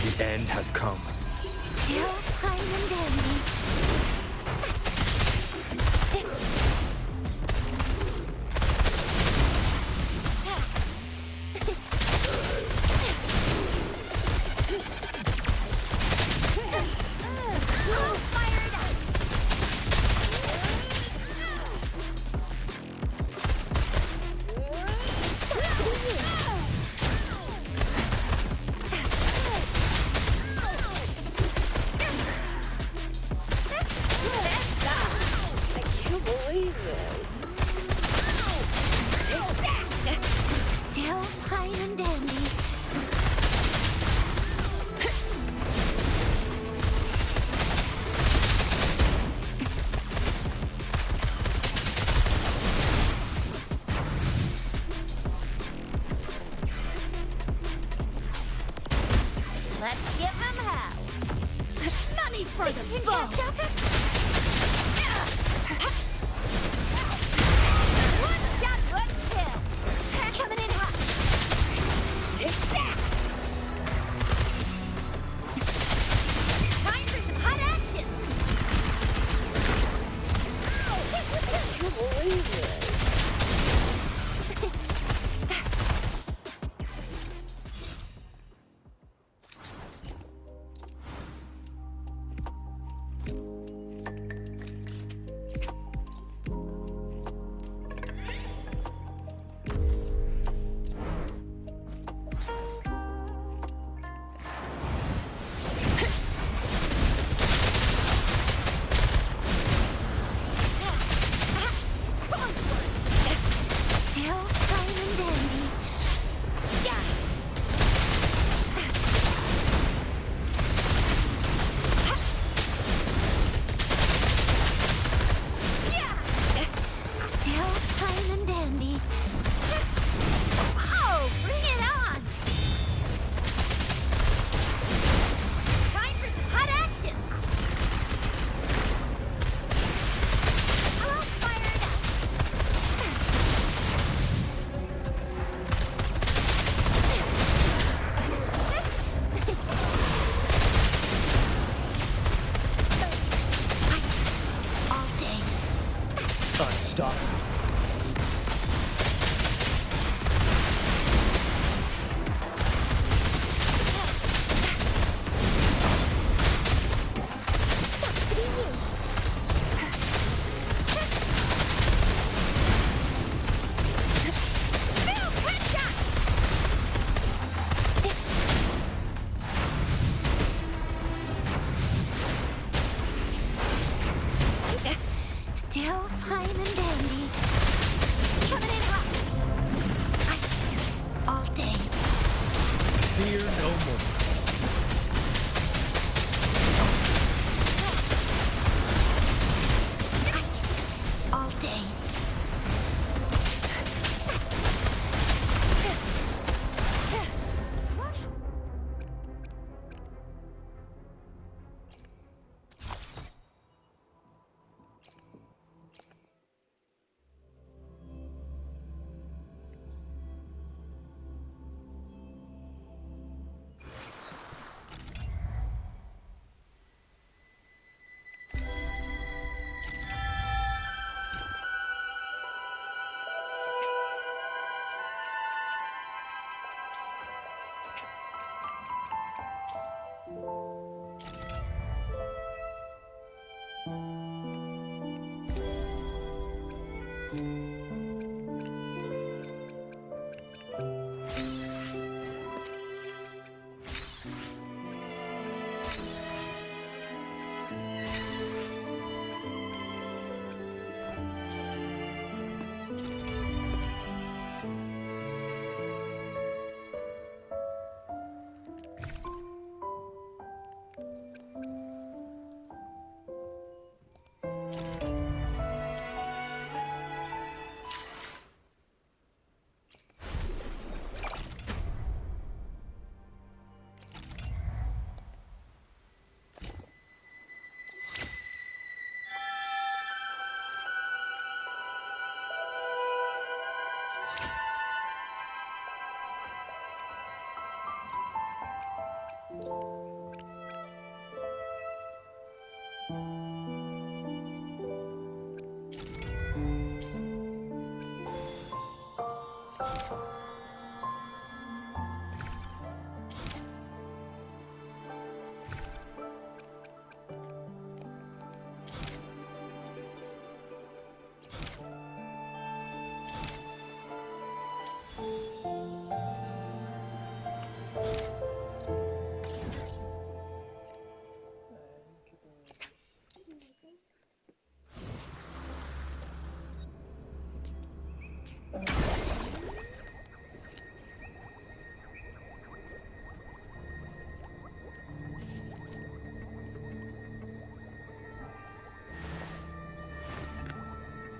The end has come. Still fine and dandy. Still fine and dandy. Let's give them hell. Money's for the ball. One shot, one kill. Coming in hot. Time for some hot action. I can't believe it.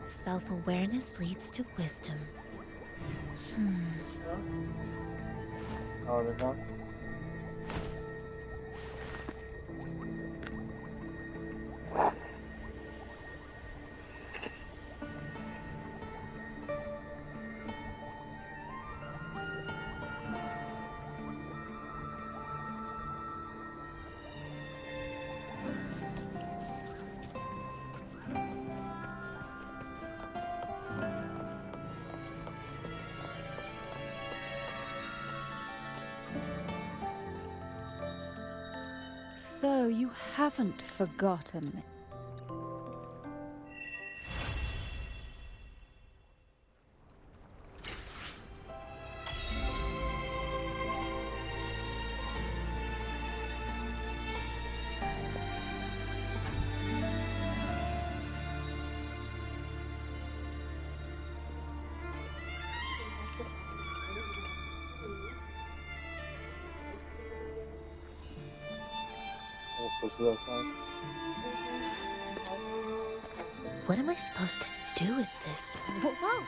Self-awareness leads to wisdom. Harika. So you haven't forgotten. What am I supposed to do with this? Whoa!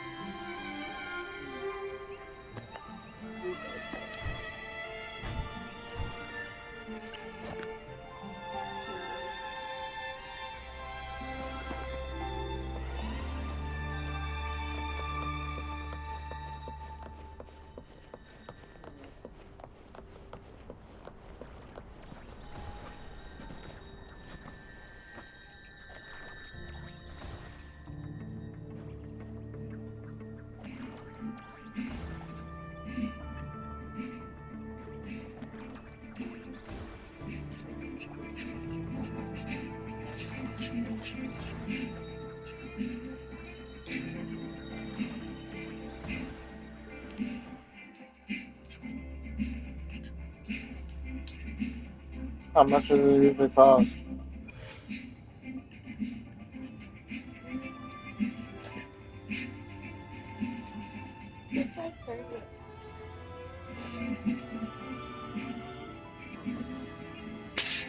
How much does it usually cost? It's like 30.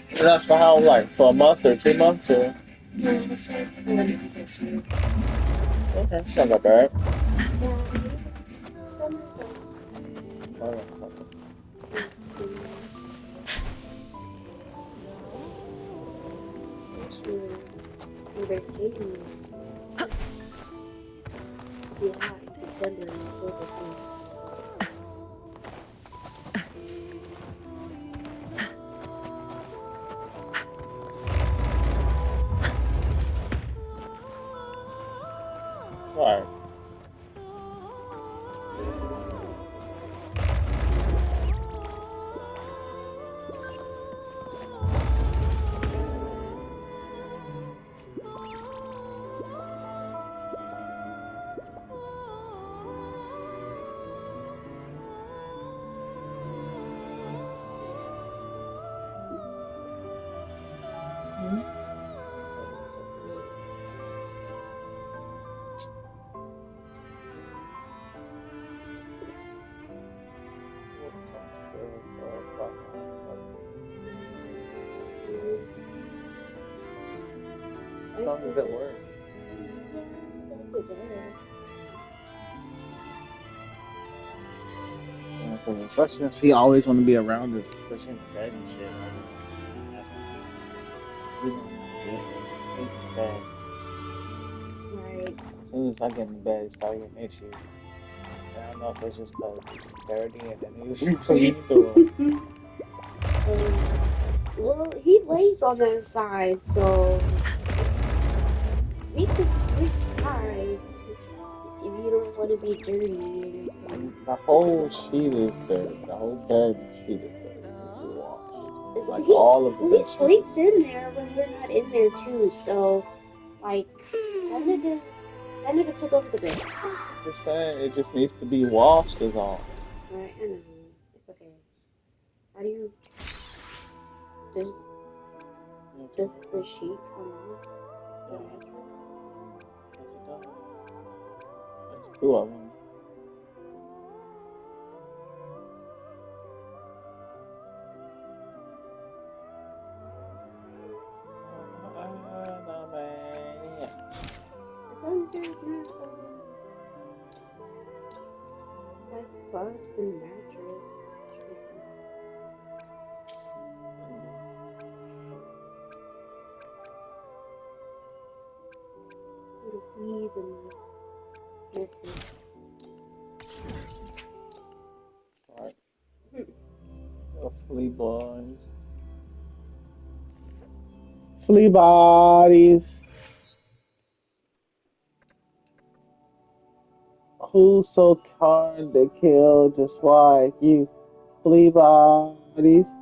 And that's for how, like, for a month or 2 months? Or? No, it's like 150. Okay, it's not that bad. Yeah, some is like Oh, 50. It's really vacation. Yeah, it's September and October too. right. long as it works. Yeah, 'cause especially since he always want to be around us, especially in bed and shit. We don't get sleep in bed. Right. As soon as I get in bed, it start getting itchy. And I don't know if it's just because it's dirty and it needs to be cleaned or. Well, he lays on that side, so we could switch sides if you don't want to be dirty. The whole sheet is dirty. The whole bed sheet is dirty. It's washed. Like He all of the he bed sheets. sleeps in there when we're not in there too, so like that nigga took over the bed. Just saying, it just needs to be washed is all. Right, I know. It's okay. How do you does does the sheet come off the mattress? Yes, it does. There's two of them. As long as there's not like bugs in the mattress. Little fleas and misses. Right. Little flea boys. Flea bodies. Who's so hard to kill just like you? Flea bodies.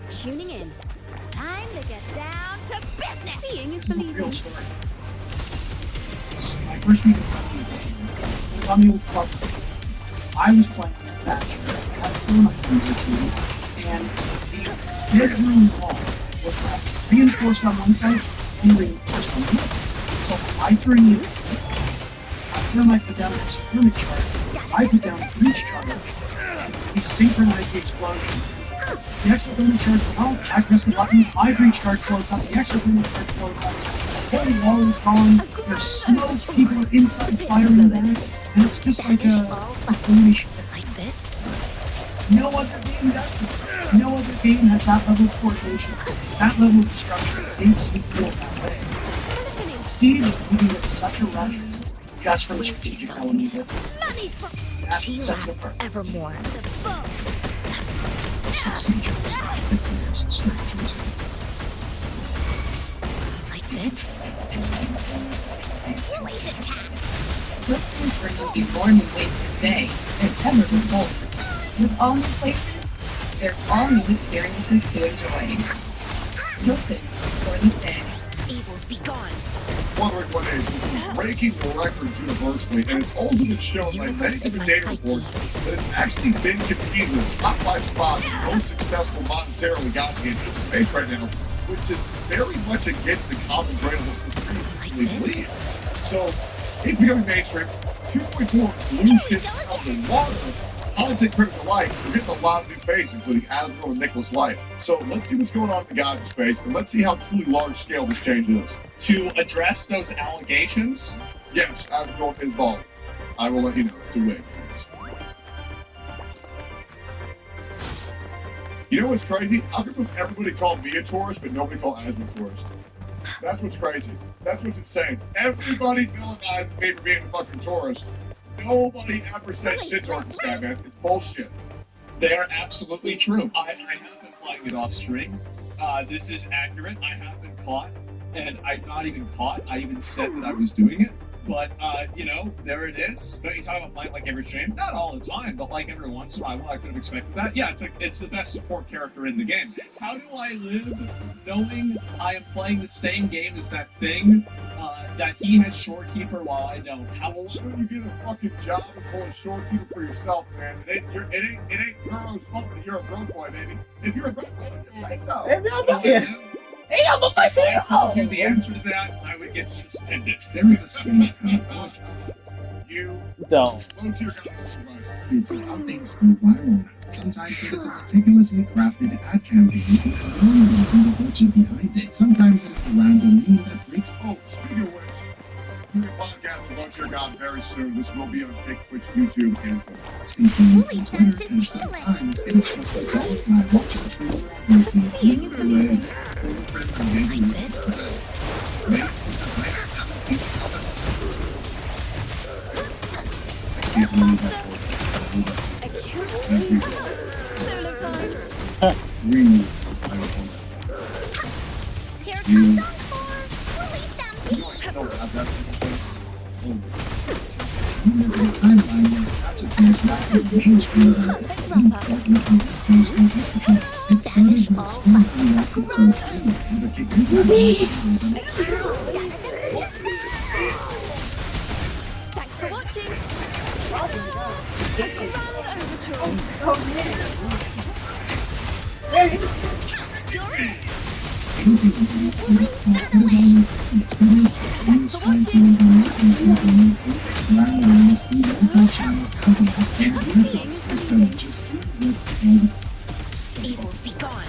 Tuning in. Time to get down to business. Seeing is It's a real believing. story. My first week of playing the game was on the old club. I was playing Thatcher. I had a phone on the team, and the original wall was that reinforced on one side and reinforced on the other. So I turn you. After I put down an experiment charge, I put down a breach charge, and we synchronized the explosion. The exodermic charge went out, I press the button, my breach charge blows up, the exodermic charge blows up, the whole wall is gone, there's smoke, people are inside firing at it, and it's just like a illumination. Like this? No other game does this. No other game has that level of coordination, that level of destruction. Games you feel that way. See that you can get such a rush. That's from the strategic element of it. Money's for That she sets it lasts apart. evermore. The bow. Like this? Laser tag. Lipton's bring will be more new ways to stay than ever before. With all new places, there's all new experiences to enjoy. Hilton, for the stay. Evils be gone. Wuthering Waves is breaking records universally, and it's also been shown by many different data reports that it's actually been competing with top 5 spots the most successful monetarily gotten games in space right now, which is very much against the common grain of what we believe. So, it's becoming mainstream. 2.4 blue ships out the water. Content creators alike are getting a lot of new faces, including Admiral and Nicholas Light. So let's see what's going on in the Gods of Space, and let's see how truly large scale this change is. To address those allegations, Yes, Admiral is bald. I will let you know. It's a wig. You know what's crazy? How come everybody called me a tourist, but nobody called Admiral a tourist? That's what's crazy. That's what's insane. Everybody villainized me for being a fucking tourist. Nobody ever said shit to this guy, man. It's bullshit. they are absolutely true. I have been playing it off stream. This is accurate. I have been caught, and I'm not even caught. I even said that I was doing it. But, you know, there it is. Don't you talk about playing like every stream? Not all the time, but like every once in a while, I could have expected that. Yeah, it's the best support character in the game. How do I live knowing I am playing the same game as that thing, that he has Shorekeeper while I don't? How Well, why don't you get a fucking job and pull a shorekeeper for yourself, man? It ain't Carlos' fault that you're a broke boy, baby. If you're a broke boy, just say so. Maybe I'm do not. I Yeah. do? Hey, I'm a If I told you the answer to that, I would get suspended. There is a strange kind of logic. You Don't. low tier guys survive. It's how things go viral. Sometimes it is a meticulously crafted ad campaign with no reason to budget behind it. Sometimes it is a random meme that breaks. Oh, speaking of which, we're going to podcast with Low Tier God very soon. This will be on Big Twitch, YouTube, and Twitter. Stay tuned Holy on Twitter, sense and is healing. sometimes it is just a bald guy watching a trailer on YouTube. Seeing is believing. Can't believe that. Solo time. Really, I don't know. Here comes Encore. Woolly Stampede. I still have that thing. You live in a timeline where Captain massive mainstream it's important to distinguish complexity. It started with a screen reacting to a trailer and the kick. Thanks for watching. Evils be gone.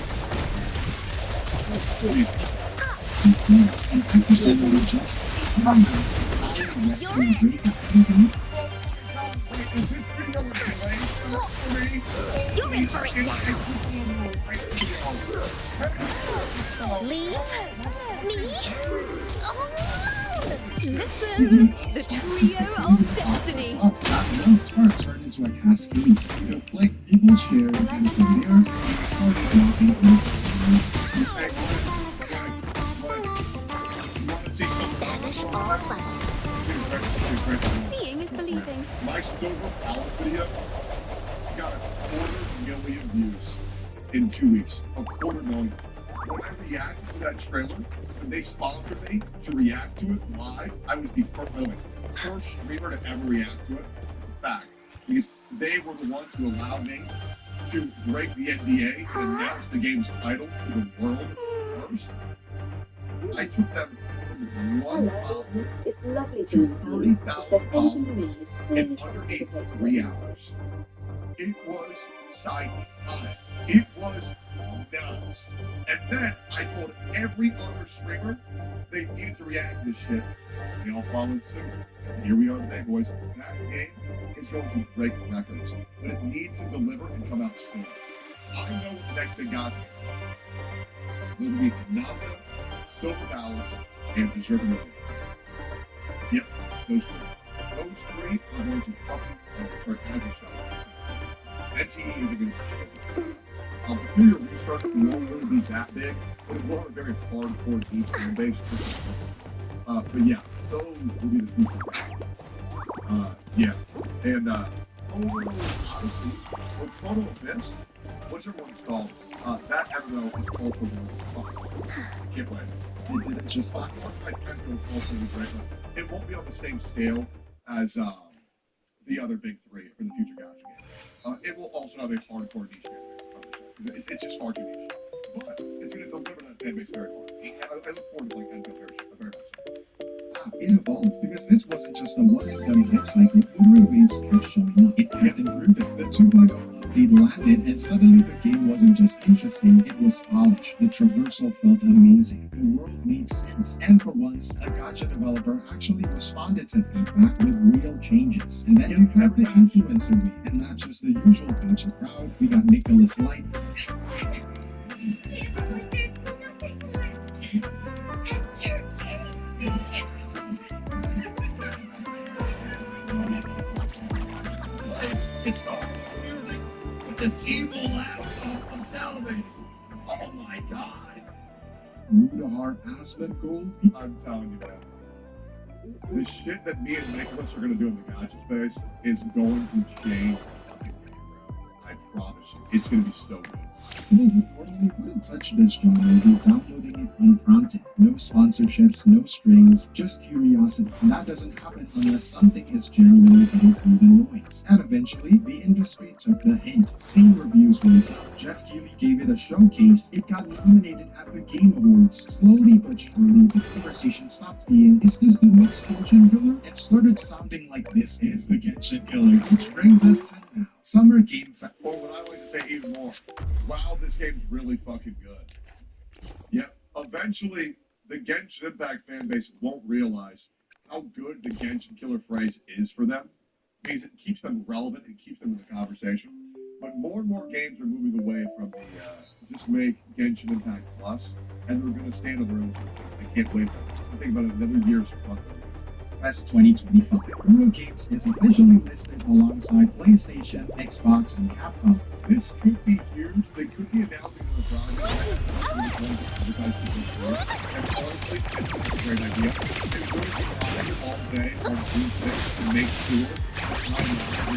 Is this video with delays for me? You're in for it now. Leave me alone. Listen, the trio of destiny. Sparks turned into a cascade. Like people shared, and from there, they started blocking its Hey, you want to see something else? Finish all buttons. Right. Seeing is believing. My Silver Palace video got a million views in 2 weeks. 250,000. When I reacted to that trailer, when they sponsored me to react to it live, I was the first streamer to ever react to it. It's a fact. Because they were the ones who allowed me to break the NDA and announce the game's title to the world first. I took them from one Hello. dollar It's lovely to to meet you. If there's anything you $30,000 need, in please don't underneath hesitate to let 3 me know. hours. It was psychotic. It was nuts. And then I told every other streamer they needed to react to this shit. They all followed suit. And here we are today, boys. That game is going to break records, but it needs to deliver and come out soon. I know what the next thing got to be. It'll be Nanta, Silver Dallas, and Deserve Movie. Yep, those three. Those three are going to fucking NTE isn't going to be your restart won't really be that big, but it will have a very hardcore deep fan base. But yeah, those will be the people. Yeah. And honestly, with Total Abyss, what's everyone's called? That MMO is also one of the fuckers. Can't wait. It did it just like my friend will also be great. It won't be on the same scale as the other big three for the future gacha game. It will also have a hardcore niche fan base. It's just hard to niche, but it's going to deliver that fan base very hard. I look forward to playing NTO very much so. It evolved because this wasn't just a one-and-done hype cycle. Wuthering Waves kept showing up. It kept improving. The 2.0 update landed, and suddenly the game wasn't just interesting, it was polished. The traversal felt amazing. The world made sense. And for once, a gacha developer actually responded to feedback with real changes. And then you have the influencer wave, and not just the usual gacha crowd. We got Nicholas Light. It's all music with the evil asshole from Salvation. Oh my god. Rudahar Aspen Gold. I'm telling you, man. The shit that me and Nicholas are going to do in the gacha space is going to change the fucking game, bro. I promise you. It's going to be so good. People who normally wouldn't touch this genre will be downloading it unprompted. No sponsorships, no strings, just curiosity. And that doesn't happen unless something is genuinely getting through the noise. And eventually, the industry took the hint. Steam reviews went up. Jeff Keighley gave it a showcase. It got nominated at the Game Awards. Slowly but surely, the conversation stopped being, is this the next Genshin killer? It started sounding like this is the Genshin killer, which brings us to now. Summer Game Fest. Or what I like to say even more, wow, this game's really fucking good. Yep, eventually, the Genshin Impact fan base won't realize how good the Genshin Killer phrase is for them, because it keeps them relevant, it keeps them in the conversation. But more and more games are moving away from the just make Genshin Impact Plus, and they're going to stand on their own. I can't wait for it. I think about another year or 6 months. Fest 2025. Eurogames is officially listed alongside PlayStation, Xbox, and Capcom. This could be huge. They could be announcing the project. And honestly, I think it's a great idea. It's going to be live all day on June 6th to make sure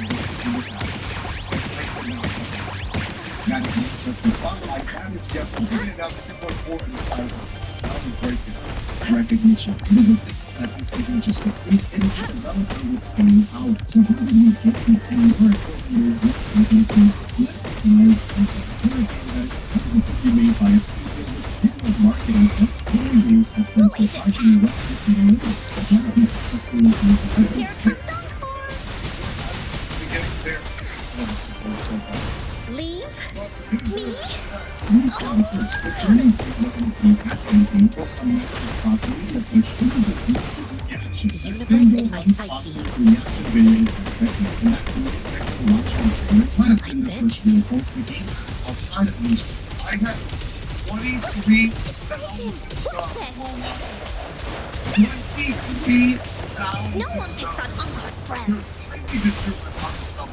this happens. That's not just the spotlight. That is Jeff. We're going to announce 2.4 in the cyber. That would be great. Recognition. It is a signal that this isn't just a tweet, it is a developer with staying power. So how do we get it? And more importantly, what companies need this? Let's dive into it. We're a game that is supposed to be made by a studio with fewer marketing sets. Game news has done surprisingly well with the Olympics, but now it's a cool competitive step. Leave? Me? Please come first. The journey wasn't being happening for some massive cross-media push. It was a YouTube reaction. A single unsponsored reaction video is effective, and that created next to watch on Twitter might have been the first real post the game outside of music. I had 23,000 subs. 23,000 No one picks on Uncle's friends. I need to do my fucking self.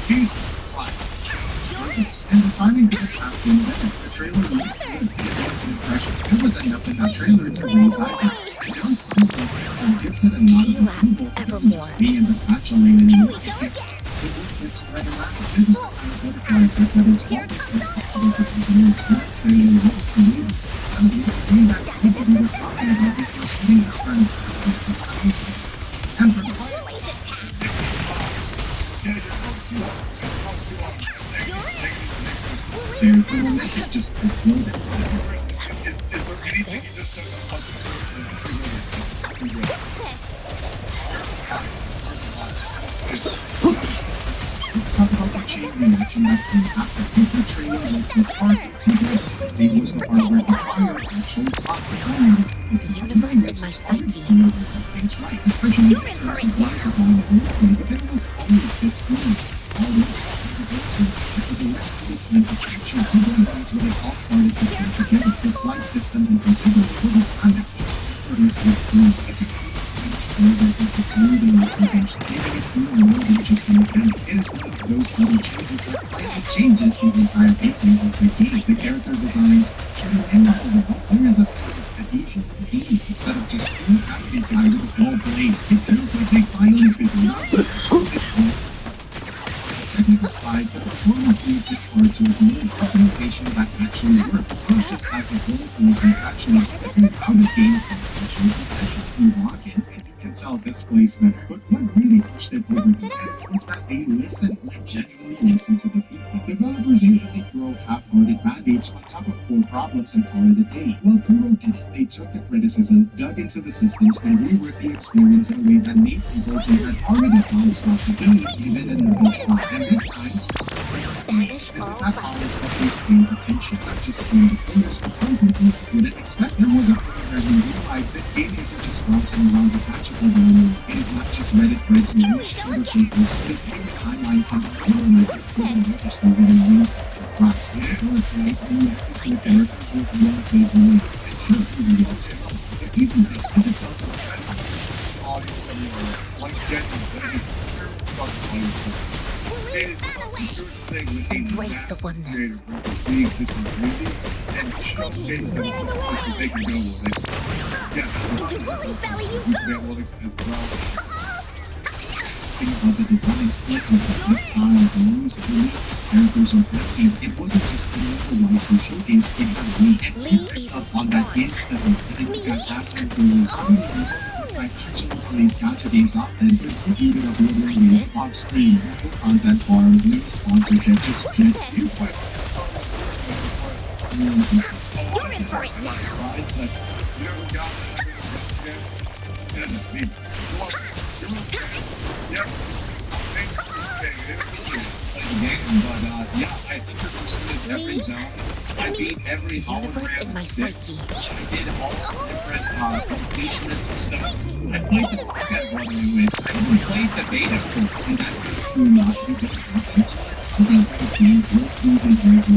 Jesus Christ. And the timing could have happened then. The trailer looked good. It was enough in that trailer to raise eyebrows. And now Snoop Dogg gives it a nod of approval. It wasn't just me and the patch lane anymore. It's It's right around the business butterfly effect that is always impossible to engineer training and creating. Suddenly, the thing that nobody was talking about is now sitting in front of hundreds of thousands. Stanford their momentum just exploded. Is there anything you just said about Let's talk about the chain reaction that came after paper training was the spark to good. It was the part where the fire actually caught the fire. The universe in my psyche. Things right, especially in terms of life design and movement, but there was always this feeling. Always for the rest of its mental action to realize when it all started to come together. The flight system in particular was a standout, just effortlessly flew into smoothing and change, giving it feel more than just an event. It is one of those little changes that really changes the entire pacing of the game. The character designs should end up there is a sense of adhesion to the game instead of just one happy guy with a dull blade. It feels like they finally figured out this technical side, but the performance lead this far to a good optimization that actually worked, not just as a whole, but actually stepping out of game from session to session through locking, and you can tell this plays better. But what really pushed it over the edge was that they listened, like genuinely listened to the feedback. Developers usually throw half-hearted band-aids on top of core problems and call it a day. Well, Kuro didn't. They took the criticism, dug into the systems, and reworked the experience in a way that made people who had already found stuff to game even another shot. And this time, Standish all that always what they paid attention, not just in the players, but some people wouldn't expect. There was a point where we realized this game isn't just bouncing around the patchable anymore. It is not just Reddit threads and rich Twitter circles. It's in the timelines that just over the new drops. Honestly, the characters was one of those moments. It should be real too. If you can think of it also audio everywhere? Like getting stuff it is such a good thing with Embrace the oneness. The existing community and showcase what they can go with it. Yeah, well, as well. About the design split with the best style of the music, these characters are happy. It wasn't just another life who showcased it had weight and picked up on that instantly. And then you got asked for the by actually plays gotcha games off and contributed a Wuthering Waves off screen. Full content bar, new sponsorship, just jet. Here's why You're in for it now. You never got yeah, I 100% every zone. I beat every hologram 6. I did all the different completionist stuff. I played the fuck out of Wuthering Waves. I even played the beta for and that curiosity just happened. Something like a game will prove in years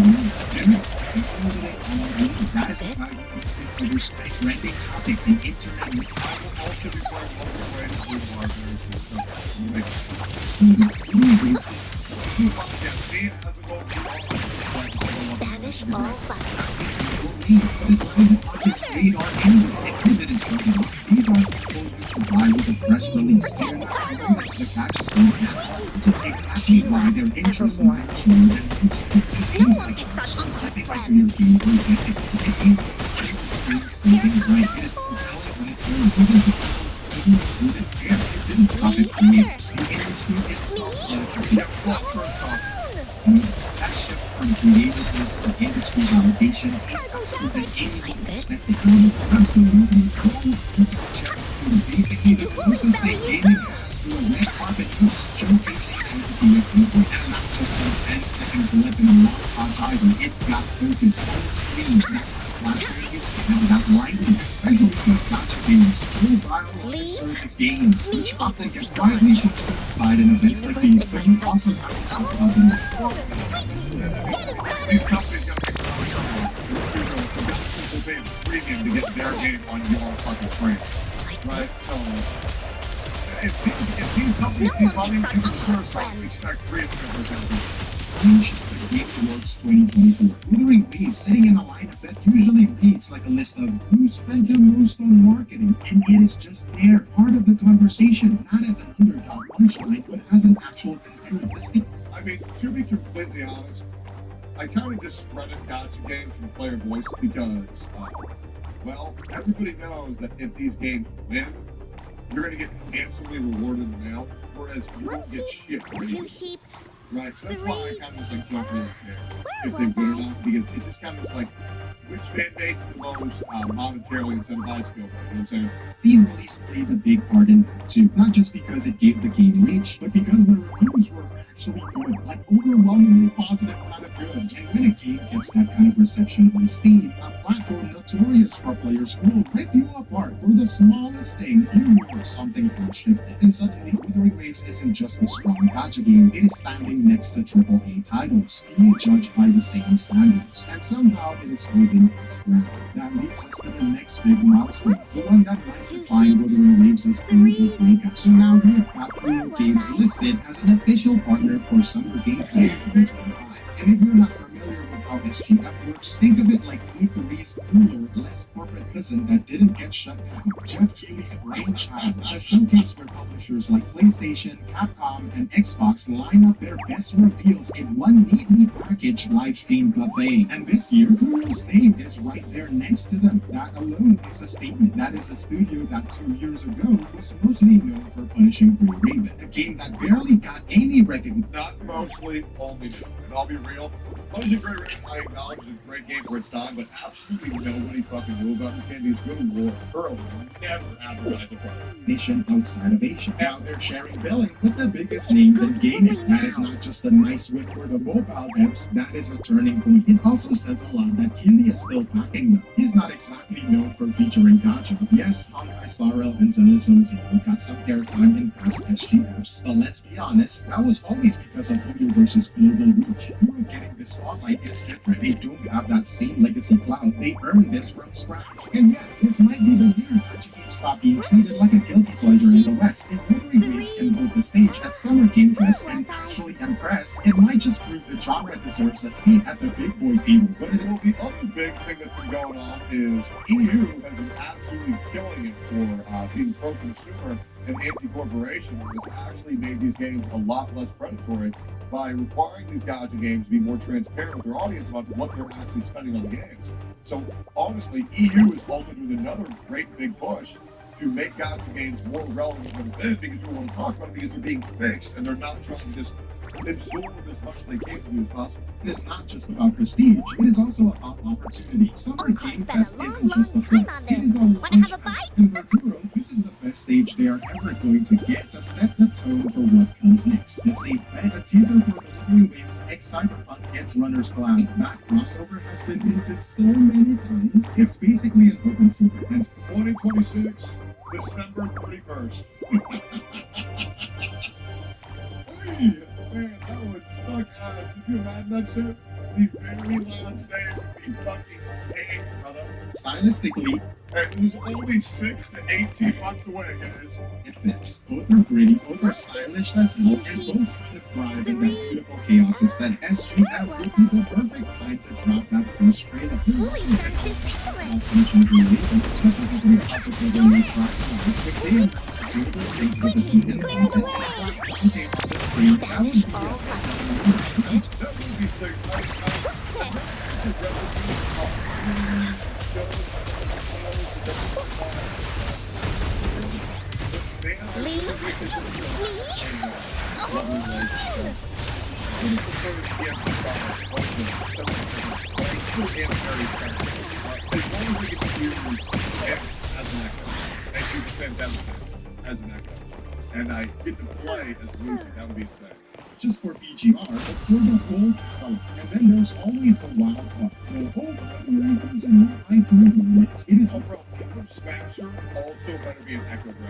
later. That is why we use stakeholders trending topics and internet. I will also be playing multiplayer and blue libraries and stuff. Students, Wuthering Waves is Banish all bugs. These are people you provide with a press release. They're not going to the patches so which is exactly why their interest in action and things like that to your gameplay. It means that something right. It is compelling when it's it didn't stop it from me. The industry itself started to take that shift from creativeness to industry validation came faster than anyone expected. Absolutely cool. Basically, the closest they gaming has to a red carpet looks showcasing empathy of people and not just some 10-second blip in a montage either. It's got focus on the screen. And that lighting, especially for gotcha games, full viral service games, which often get quietly pushed to the side in events like these, but you also have to talk about them. These companies got to make someone people pay premium to get their game on your fucking screen. Right? So, if these companies keep running, you can sure start expect free for example. Game Awards 2024. Wuthering Waves sitting in a lineup that usually reads like a list of who spent the most on marketing, and it is just there, part of the conversation, not as an underdog punchline, but as an actual competitive. I mean, to be completely honest, I kind of discredit gacha games from player voice because, well, everybody knows that if these games win, you're going to get handsomely rewarded in the mail, whereas you won't get shit for Two it. sheep. Right, so that's why I kind of just like don't really care if Where they win or was I? not, because it just kind of is like, which fan base is the most monetarily incentivized to go for it, you know what I'm saying? The release played a big part in that too, not just because it gave the game reach, but because the reviews were actually good, like overwhelmingly positive, kind of good. And when a game gets that kind of reception on Steam, a platform notorious for players who will rip you apart for the smallest thing, you know something has shifted. And suddenly, Wuthering Waves isn't just a strong gacha game, it is standing next to AAA titles, being judged by the same standards, and somehow it is holding its ground. That leads us to the next big milestone, the one that might define Wuthering Waves' global breakout. So now we have got Hero Games listed as an official partner for Summer Game Fest 2025. And if you're not familiar with how SGF works, think of it like E3's cooler, less corporate cousin that didn't get shut down. Jeff Keighley's brainchild, a showcase where publishers like PlayStation, Capcom, and Xbox line up their best reveals in one neatly packaged live stream buffet. And this year, Kuro's name is right there next to them. That alone is a statement. That is a studio that 2 years ago was mostly known for punishing Blue Raven, a game that barely got any recognition. Not mostly, only, and I'll be real. Punishing Great Rage, I acknowledge is a great game for its time, but absolutely nobody fucking knew about this game because Good War Earl never advertised the product. Nation outside of Asia. Now they're sharing billing with the biggest names in gaming. That is not just a nice win for the mobile devs, that is a turning point. It also says a lot that Keighley is still packing them. He's not exactly known for featuring gacha. Yes, Honkai Star Rail and Zenless Zone Zero got some airtime in past SGFs, but let's be honest, that was always because of Uyo versus global reach. Kuro getting this spotlight is different. They don't have that same legacy cloud. They earned this from scratch. And yet, this might be the year that you stop being treated like a guilty pleasure in the West. If Wuthering Waves can hold the stage at Summer Game Fest and actually impress, it might just prove the genre deserves a seat at the big boy table. But the other big thing that's been going on is EU has been absolutely killing it for being pro-consumer and anti-corporation, and has actually made these games a lot less predatory by requiring these gacha games to be more transparent with their audience about what they're actually spending on the games. So honestly, EU is also doing another great big push to make gacha games more relevant than they've been because people want to talk about it because they're being fixed and they're not trying to just absorb as much as they can to do as possible. It is not just about prestige, it is also about opportunity. Summer Game Fest isn't just a flex, it is a launch pad. And for Kuro, this is the best stage they are ever going to get to set the tone for what comes next. This ain't a teaser for the Wuthering Waves X Cyberpunk Edge Runners collab. That crossover has been hinted so many times, it's basically an open secret. And 2026, December 31st. Hey, man, that would suck. Could you imagine that shit? The very last day would be fucking hey, brother. stylistically, It was only 6 to 18 months away, guys. it fits. Both are gritty, both are stylish as hell, and both kind of thrive in that beautiful chaos that SGF would be the perfect time to drop that first trailer. There's also a finishing Raven, specifically about the global track if they announce a global sync with the second content and slap content on the screen, that would be a That would be sick. As an echo, and I get to play as Lucy. That would be insane. just for BGR, but for the whole color. And then there's always the wild card. The whole there's a new IP in it. It is Oh, bro, Echo Smasher also better be an Echo Bro.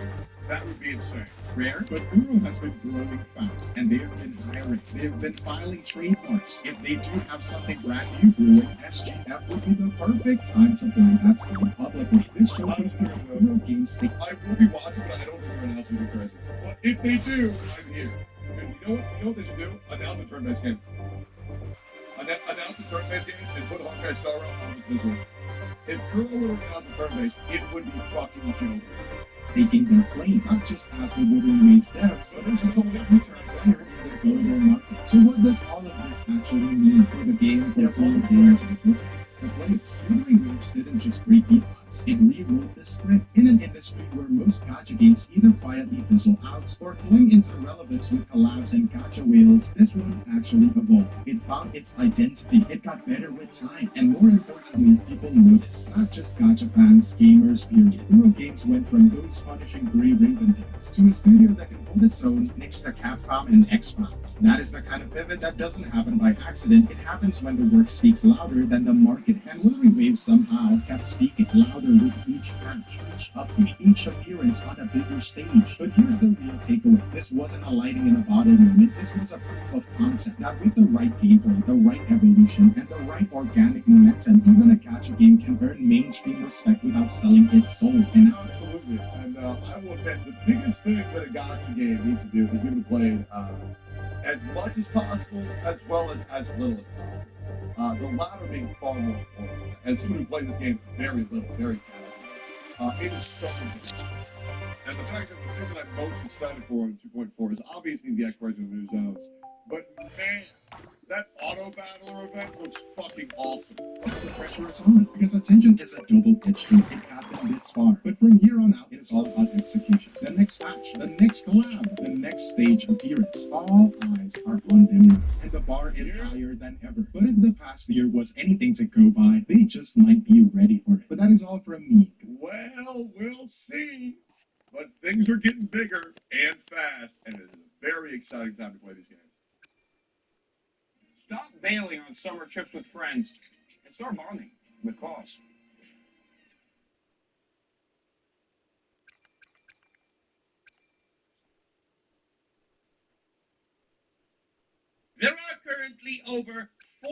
That would be insane. rare, but Kuro has been growing fast, and they have been hiring. They have been filing trademarks. If they do have something brand new brewing, SGF would be the perfect time to plant that seed publicly. This showcase the Kuro game state. I will be watching, but I don't think they're announcing it crazy. But if they do, I'm here. And you know what they should do? Announce a turn-based game. Announce the turn-based game and put Hawkeye Star on the Blizzard. If Kuro were on the turn-based, it would be fucking jailbreak. Taking their claim, not just as the Wuthering Waves devs, but as a long-term player in their global market. So what does all of this actually mean for the game, for all of players and fans? The players, Wuthering Waves didn't just break the odds, it rewrote the script. In an industry where most gacha games either quietly fizzle out or cling into relevance with collabs and gacha whales, this one actually evolved. It found its identity, it got better with time, and more importantly, people noticed. Not just gacha fans, gamers, period. Euro Games went from those punishing Grey Raven days to a studio that can hold its own next to Capcom and Xbox. That is the kind of pivot that doesn't happen by accident. It happens when the work speaks louder than the market, and Wuthering Waves somehow kept speaking louder with each patch, each update, each appearance on a bigger stage. But here's the real takeaway. This wasn't a lighting in a bottle moment. This was a proof of concept that with the right gameplay, the right evolution, and the right organic momentum, even a gacha game can earn mainstream respect without selling its soul. And now Absolutely. And I will admit, the biggest thing that a gacha game needs to do is give it played as much as possible, as well as little as possible. The latter being far more important. As someone who played this game very little, very casually, it is so good. And the fact that the thing that I'm most excited for in 2.4 is obviously the exploration of new zones. But man, that auto battler event looks fucking awesome. the pressure is on, because attention is a double-edged sword. It happened this far, but from here on out, it is all about execution. The next match, the next collab, the next stage appearance, all eyes are on them now, and the bar is higher than ever. But if the past year was anything to go by, they just might be ready for it. But that is all from me. Well, we'll see. But things are getting bigger and fast, and it is a very exciting time to play this game. Stop bailing on summer trips with friends and start bonding with cause. There are currently over 4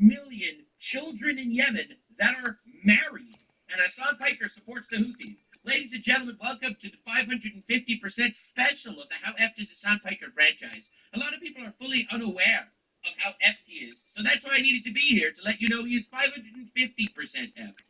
million children in Yemen that are married, and Hassan Piker supports the Houthis. Ladies and gentlemen, welcome to the 550% special of the How Effed is Hassan Piker franchise. A lot of people are fully unaware of how effed he is, so that's why I needed to be here to let you know he is 550% effed.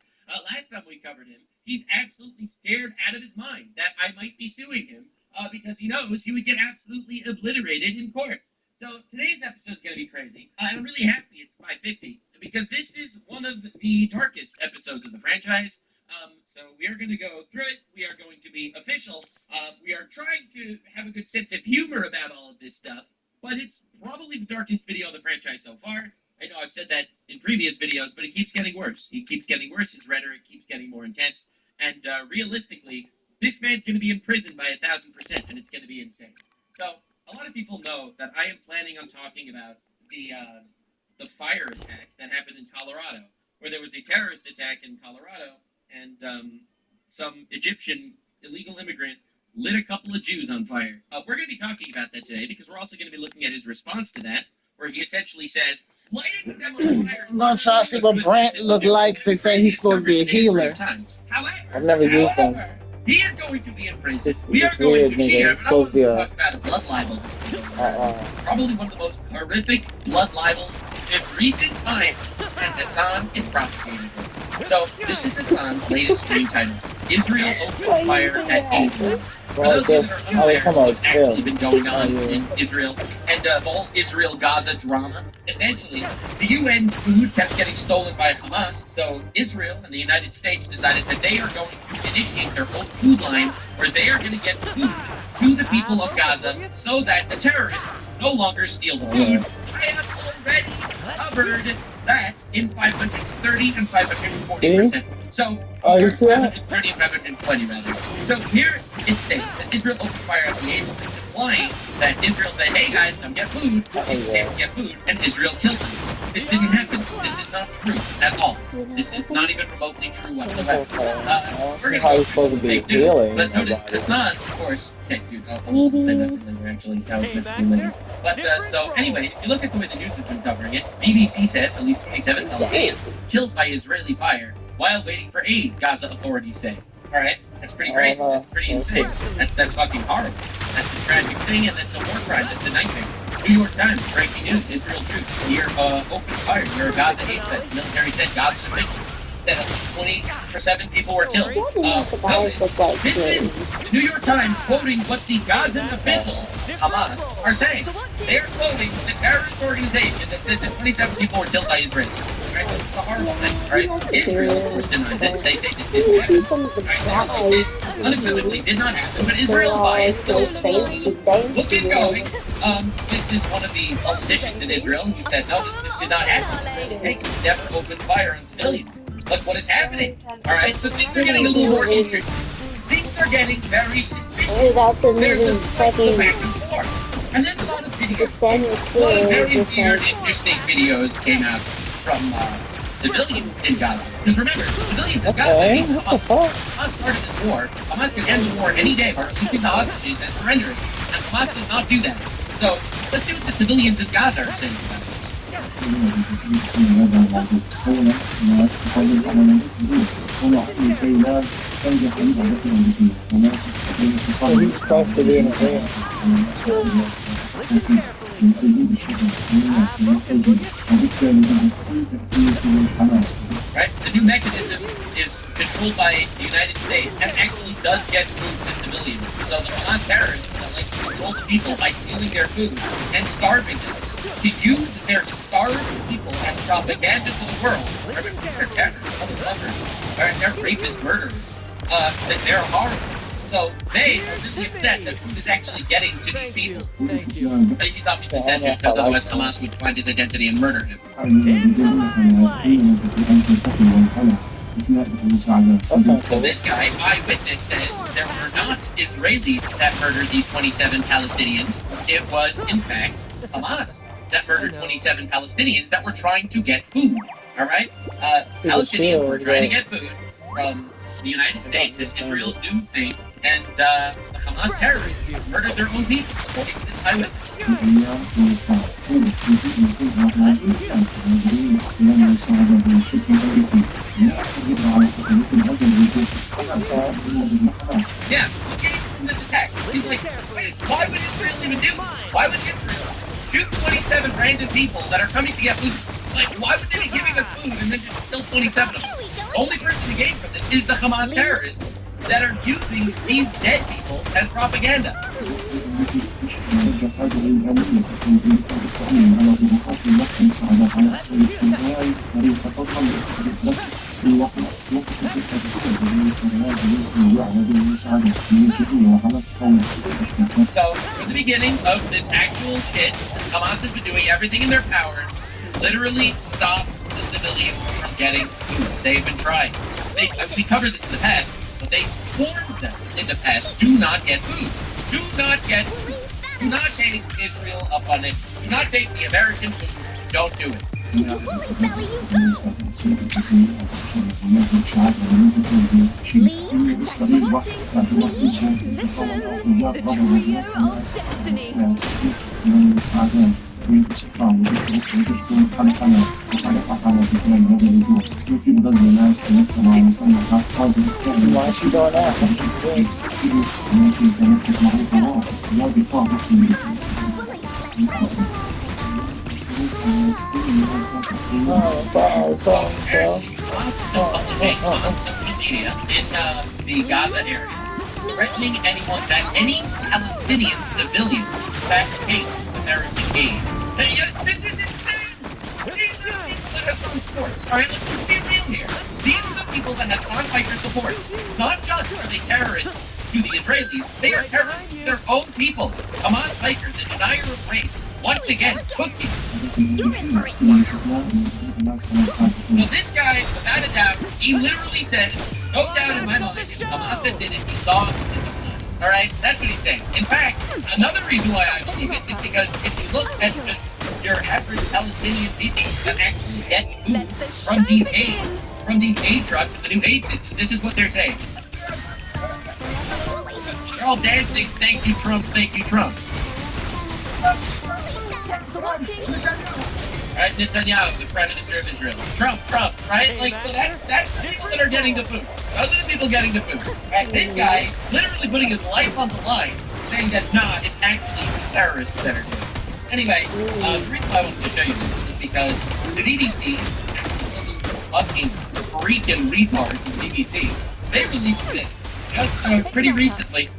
Last time we covered him, he's absolutely scared out of his mind that I might be suing him because he knows he would get absolutely obliterated in court. So today's episode is going to be crazy. I'm really happy it's 550 because this is one of the darkest episodes of the franchise. So we are going to go through it. We are going to be official. We are trying to have a good sense of humor about all of this stuff, but it's probably the darkest video of the franchise so far. I know I've said that in previous videos, but it keeps getting worse. He keeps getting worse. His rhetoric keeps getting more intense. And realistically, this man's going to be imprisoned by 1,000%, and it's going to be insane. So a lot of people know that I am planning on talking about the fire attack that happened in Colorado, where there was a terrorist attack in Colorado, and some Egyptian illegal immigrant lit a couple of Jews on fire. We're going to be talking about that today because we're also going to be looking at his response to that, where he essentially says, lighting them on fire. I'm not trying to see what Brant look like. They say he's supposed to be a healer. However, I've never used them. he is going to be in prison. This We are going weird to nigga. cheer. He's supposed to be a talk about a blood libel. Probably one of the most horrific blood libels in recent times, and Hassan is propagating it. So this is Hassan's latest stream title. Israel opens fire at 8. For those of you that are unaware of what's actually been going on in Israel and the whole Israel-Gaza drama, essentially, the UN's food kept getting stolen by Hamas, so Israel and the United States decided that they are going to initiate their own food line where they are going to get food to the people of Gaza so that the terrorists no longer steal the food. I have already covered that in 530 and 540%. So, you see that? 530 and 520 rather. So here it states that Israel opened fire at the 8th, implying that Israel said, hey guys, come get food. People came to get food, and Israel killed them. This didn't happen. This is not true at all. This is not even remotely true whatsoever. We're going to supposed to be healing. But notice Hassan, of course, okay, dude, I'll say that for later actually. That was meant to be later. But so anyway, if you look at the way the news has been covering it, BBC says at least 27 Palestinians killed by Israeli fire while waiting for aid, Gaza authorities say. Alright, that's pretty crazy. That's pretty insane. That's fucking horrible. That's a tragic thing, and that's a war crime. That's a nightmare. New York Times, breaking news, Israel troops near open fire near a Gaza aid site. The military said Gaza officials that at least 27 people were killed. This is the New York Times quoting what the Gazan officials, Hamas, are saying. They are quoting the terrorist organization that said that 27 people were killed by Israelis. Right? This is a horrible thing, right? Israel, of course, denies it. They say this didn't happen. Right? This unequivocally did not happen, but Israel lies. So we'll keep going. This is one of the politicians in Israel who said, no, this did not happen. Hey, never opened fire on civilians. Look what is happening. Alright, so things are getting a little more interesting. Things are getting very suspicious. There's a back and forth. And then a lot of videos, a lot of very weird, interesting videos came out from civilians in Gaza. Because remember, civilians in Gaza, Hamas started this war. Hamas can end the war any day by releasing the hostages and surrendering. And Hamas does not do that. So, let's see what the civilians in Gaza are saying about it. He starts to be in Right? The new mechanism is controlled by the United States and actually does get food to civilians. So the Hamas terrorists that like to control the people by stealing their food and starving them to use their starved people as propaganda to the world. Remember, they're terrorists, they're rapists, murderers. That they're horrible. So they are really upset that food is actually getting to these people. He's obviously said that because otherwise Hamas would find his identity and murder him. So this guy, eyewitness, says there were not Israelis that murdered these 27 Palestinians. It was, in fact, Hamas that murdered 27 Palestinians that were trying to get food. Alright? Palestinians were trying to get food from the United States. It's Israel's new thing. And the Hamas terrorists murdered their own people, according to this eyewitness. Yeah, look at this attack. He's like, wait, why would Israel even do this? Why would Israel shoot 27 random people that are coming to get food? Like, why would they be giving us food and then just kill 27 of them? The only person to gain from this is the Hamas terrorists that are using these dead people as propaganda. So, from the beginning of this actual shit, Hamas has been doing everything in their power to literally stop the civilians from getting food. They've been trying. We covered this in the past, but they warned them in the past, do not get food. Do not get food. Do not take Israel up on it. Do not take the American food. Don't do it. Why is she doing that? On social media in the Gaza area, threatening anyone that any Palestinian civilian that hates American aid. This is insane! These are the people that Hassan supports. Alright, let's be real here. These are the people that Hassan Piker supports. Not just are they terrorists to the Israelis, they are terrorists to their own people. Hamas Piker, the denier of rape, once again, cooking. So this guy, without a doubt, he literally says, no doubt in my mind, it's Hamas that did it, he saw it in the plans. Alright, that's what he's saying. In fact, another reason why I believe it is because if you look at just your average Palestinian people that actually get food from these aid trucks and the new aid system, this is what they're saying. They're all dancing, thank you Trump, thank you Trump. Thanks for watching. Right, Netanyahu, the Prime Minister of Israel. Trump, right? Like, so that's the people that are getting the food. Those are the people getting the food. Right, this guy literally putting his life on the line, saying that, nah, it's actually terrorists that are doing it. Anyway, the reason why I wanted to show you this is because the BBC, fucking freaking retards, the BBC, they released this just pretty recently.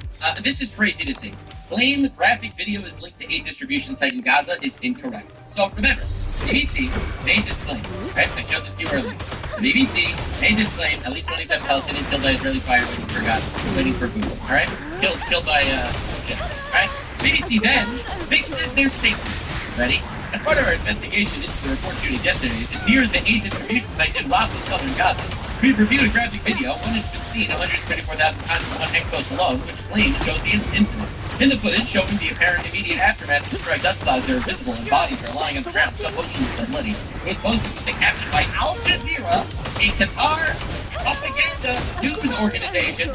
This is crazy to see. Claim graphic video is linked to a distribution site in Gaza is incorrect. So remember, the BBC made this claim, right? I showed this to you earlier. The BBC made this claim, at least 27 Palestinians killed by Israeli fire waiting for Gaza, waiting for food, alright? Killed by, alright? BBC then fixes their statement. Ready? As part of our investigation into the report shooting yesterday, it near the aid distribution site in Rafah, southern Gaza. We've reviewed a graphic video, one has been seen 124,000 times on one X post alone, which claims shows the incident. In the footage, showing the apparent immediate aftermath of the strike, dust clouds are visible and bodies are lying on the ground, some motionless and bloody. It was posted with the caption by Al Jazeera, a Qatar propaganda news organization.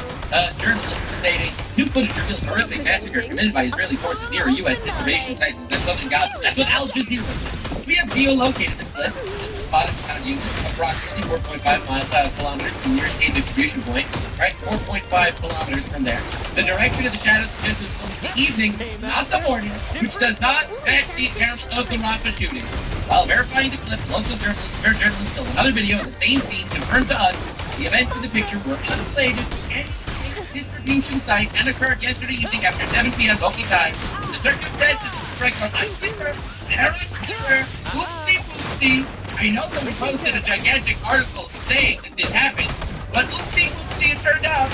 Journalists stating, new footage reveals horrific massacre committed by Israeli forces near a U.S. distribution site in southern Gaza. That's what Al Jazeera said. We have geolocated the clip. The spot is kind of used approximately 4.5 kilometers from the nearest aid distribution point, right? 4.5 kilometers from there. The direction of the shadows suggests it was filmed in the evening, not the morning, which does not match the accounts of the Rafah shooting. While verifying the clip, local journalists filmed another video of the same scene confirmed to us the events in the picture were unrelated to any distribution site and occurred yesterday evening after 7 p.m. local time. The circumstances of the strike are unclear. Oopsie whoopsie. I know that we posted a gigantic article saying that this happened, but oopsie whoopsie, it turned out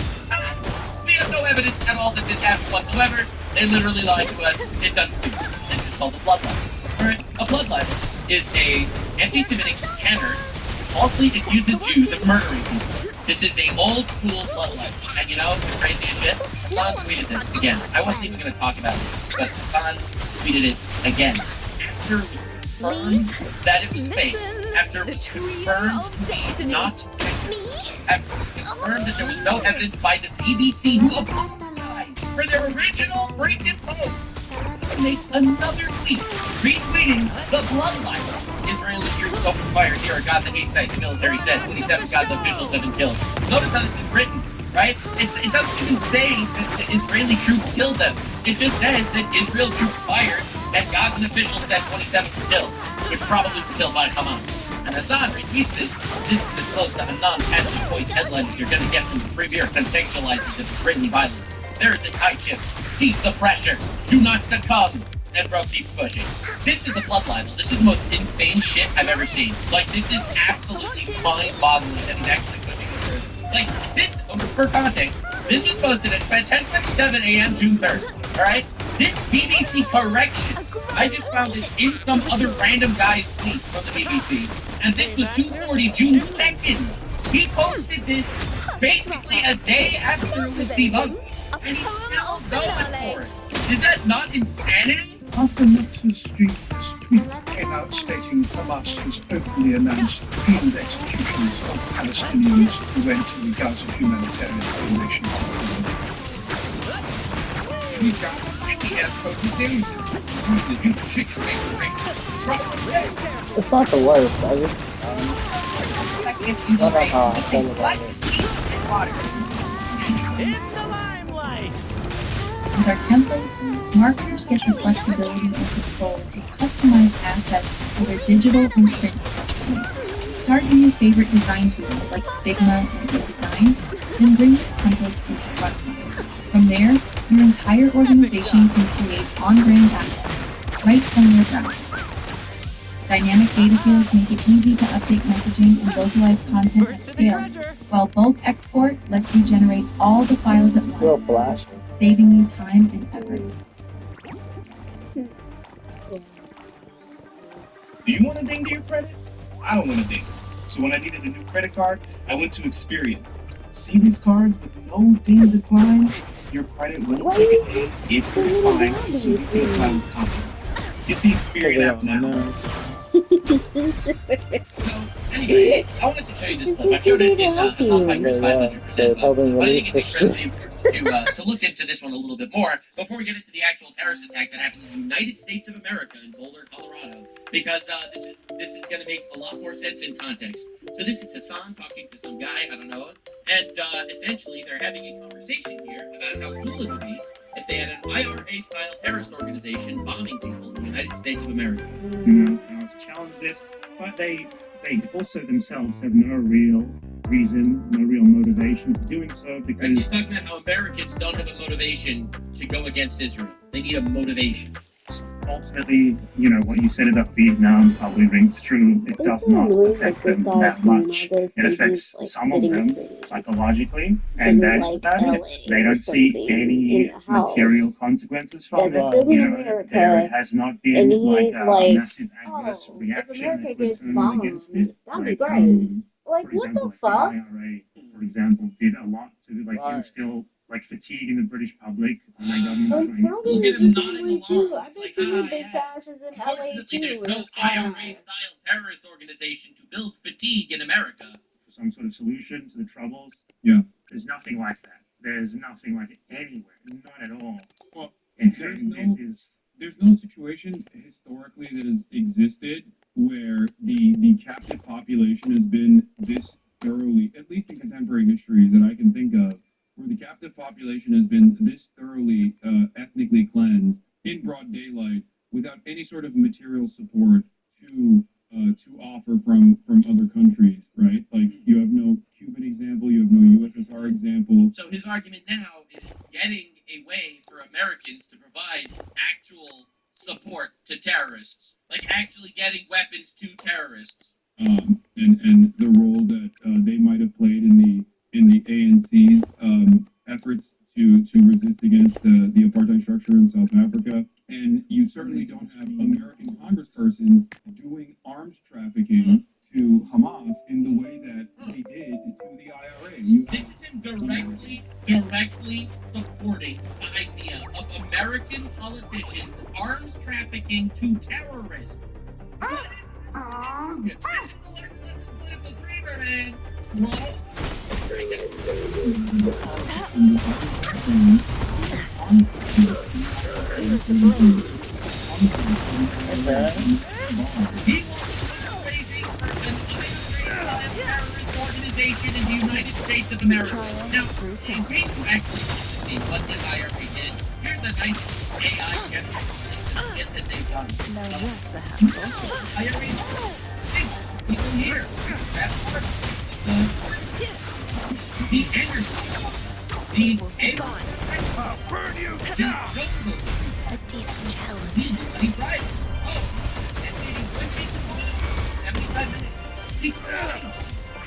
we have no evidence at all that this happened whatsoever. They literally lied to us. It's unclear. This is called a blood libel. Alright, a blood libel is a anti-Semitic canner falsely accuses Jews of murdering people. This is a old school blood libel. And you know, the craziest shit? Hassan tweeted this again. I wasn't even going to talk about it, but Hassan tweeted it again. After it was confirmed that it was fake, after it was confirmed to be not after it was confirmed that there was no evidence by the BBC who apologized for their original freaking post, makes another tweet retweeting the blood libel. Israeli troops opened fire near a Gaza aid site, the military said. 27 Gaza officials have been killed. Notice how this is written, right? It doesn't even say that the Israeli troops killed them. It just says that Israel troops fired and Gazan officials said 27 were killed, which probably were killed by Hamas. And Hassan retweets this. This is the close to a non-catchy voice headline that you're going to get from the premier contextualizes of Israeli violence. There is a tight ship. Keep the pressure. Do not succumb. And bro, keep pushing. This is the blood libel. This is the most insane shit I've ever seen. Like, this is absolutely mind-boggling that he's actually pushing it further. Like, this, for context, this was posted at 10:57 a.m. June 3rd. Alright? This BBC correction, I just found this in some other random guy's tweet from the BBC. And this was 2:40 June 2nd. He posted this basically a day after it was debunked. And he's still going for it. Is that not insanity? After Nixon's Street tweet came out stating Hamas has openly announced field executions of Palestinians who went to the Gaza Humanitarian Foundation. It's not the worst. I just don't know how I feel about it. In the limelight! With our templates, marketers get the flexibility and control to customize assets for their digital and print customers. Start in your favorite design tools like Figma and InDesign, then bring your templates into Frontline. From there, your entire organization can create on-brand assets right from your browser. Dynamic data fields make it easy to update messaging and localize content at scale, while bulk export lets you generate all the files at once, saving you time and effort. Do you want a ding to your credit? I don't want a ding. So when I needed a new credit card, I went to Experian. See these cards with no ding decline? Your credit will take a ding if you decline, so you can apply with confidence. Get the Experian app now. So, anyway, I wanted to show you this clip. I showed it in Assault Bikers 500%, but I think it's incredibly to look into this one a little bit more before we get into the actual terrorist attack that happened in the United States of America in Boulder, Colorado, because this is going to make a lot more sense in context. So this is Hassan talking to some guy, I don't know, and essentially they're having a conversation here about how cool it would be if they had an IRA-style terrorist organization bombing people in the United States of America. To challenge this, but they also themselves have no real reason, no real motivation for doing so And because he's talking about how Americans don't have a motivation to go against Israel. They need a motivation. ultimately, what you said about Vietnam probably rings true. It does not affect them that much. It affects some of them psychologically, and that's about it. They don't see any material consequences from That's it. still in America, There has not been and he like is a like, massive adverse oh, if reaction America that gets would turn bombed, against it. that'd be great. Like, For what example, the fuck? the IRA, for example, did a lot to instill fatigue in the British public on their government. And Friday is the same way too. I bet you your bitch ass is in LA Unfortunately, too. there's no IRA-style terrorist organization to build fatigue in America. For some sort of solution to the troubles. Yeah. There's nothing like that. There's nothing like it anywhere. Not at all. Well, And there's no situation historically that has existed where the captive population has been this thoroughly, at least in contemporary history that I can think of, where the captive population has been this thoroughly ethnically cleansed in broad daylight without any sort of material support to offer from other countries, right? Like you have no Cuban example, you have no USSR example. So his argument now is getting a way for Americans to provide actual support to terrorists, like actually getting weapons to terrorists. And the role that they might have played in the ANC's efforts to resist against the apartheid structure in South Africa. And you certainly don't have American congresspersons doing arms trafficking to Hamas in the way that they did to the IRA. This is him directly supporting the idea of American politicians arms trafficking to terrorists. What is wrong? This is the political dreamer, man. What? Organization in the United States of America. Now, in case you actually want to see what the IRA did, here's a nice AI generated that they've done. Now that's a hassle. IRA, people here, fast forward, the energy, burn you down. A decent challenge. Right. Oh, and maybe 75 minutes.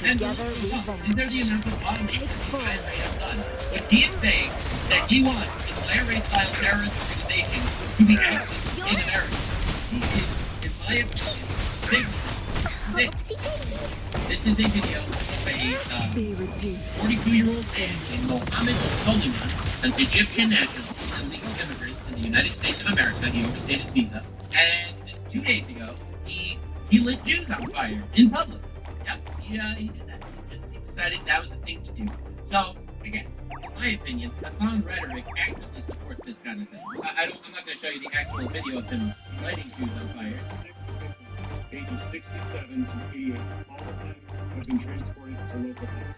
And Together we is there the amount of time Take full. I have done? But he is saying that he wants the IRA-style terrorist organization to be active in America. He is, in my opinion, sick. This is a video of a Be reduced. 42-year-old man, Mohammed Soliman, an Egyptian national, an illegal immigrant in the United States of America. He overstayed his visa. And 2 days ago, he lit Jews on fire in public. Yep, he did that. He decided that was the thing to do. So, again, in my opinion, Hassan rhetoric actively supports this kind of thing. I'm not going to show you the actual video of him lighting Jews on fire. Ages 67 to 88, all of them have been transported to local hospitals.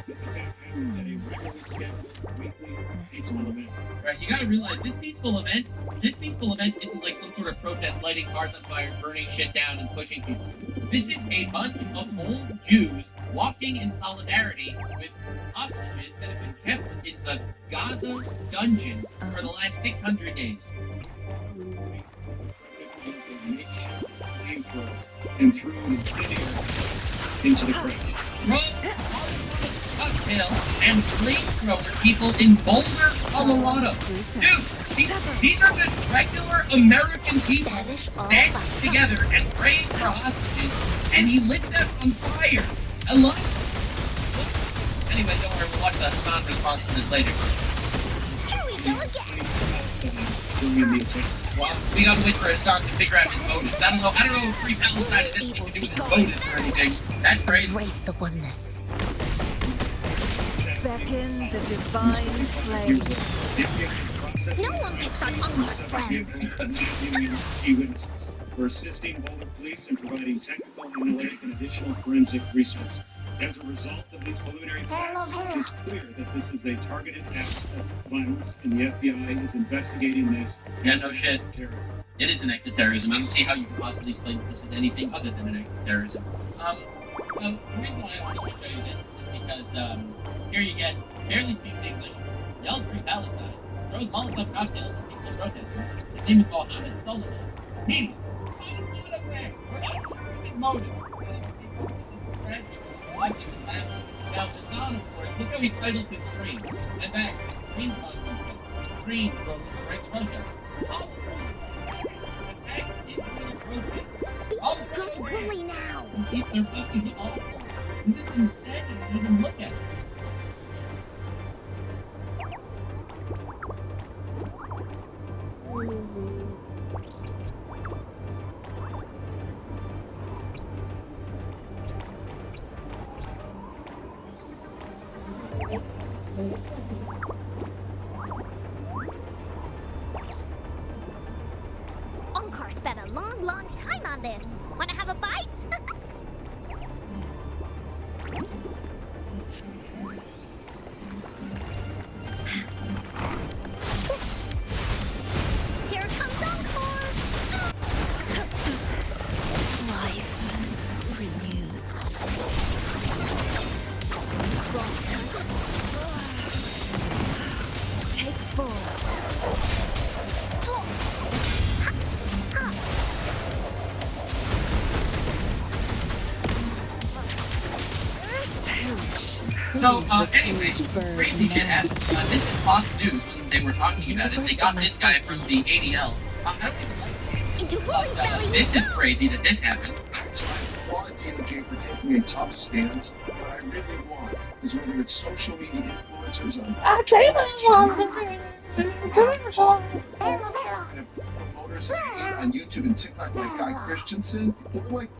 This attack happened at a regularly scheduled weekly peaceful event. Right, you gotta realize this peaceful event isn't like some sort of protest lighting cars on fire, burning shit down, and pushing people. This is a bunch of old Jews walking in solidarity with hostages that have been kept in the Gaza dungeon for the last 600 days. And threw incendiary into the crowd. Cocktail and flamethrower people in Boulder, Colorado. Dude, these are just regular American people standing together and praying for hostages, and he lit them on fire. I love it. Anyway, don't worry, we'll watch the Hassan response to this later. Here we go again. Well, we gotta wait for Hassan to figure out his motives. I don't know if Free Palestine has anything to do with his motives or anything. That's crazy. Embrace the oneness. Beckon the divine flame. No one picks on almost friends. For assisting Boulder police in providing technical, analytic, and additional forensic resources. As a result of these preliminary facts, it is clear that this is a targeted act of violence, and the FBI is investigating this. Yeah, no shit. Terrorism. It is an act of terrorism. I don't see how you can possibly explain that this is anything other than an act of terrorism. So the reason why I wanted to show you this is because here you get barely speaks English, yells free Palestine, throws Molotov cocktails at peaceful protesters. His name is Mohammed Sullivan. Meaning, not aware, we're not sure of his motive. Now, Hassan, of course, look how he titled this stream. And back, Green Movement. Green strikes Russia. Attacks Israeli protests. Be good bully now. They're fucking awful. This is insanity to even look at. Onkar spent a long time on this. Wanna have a bite? Here comes Onkar! Life renews. Take 4. So, anyways, crazy shit happened. This is Fox News when they were talking about it. They got this guy from the ADL. I don't even like it. This is crazy that this happened. So I applaud DOJ for taking a tough stance. What I really want is whether it's social media influencers or promoters on YouTube and TikTok like Guy Christensen, or like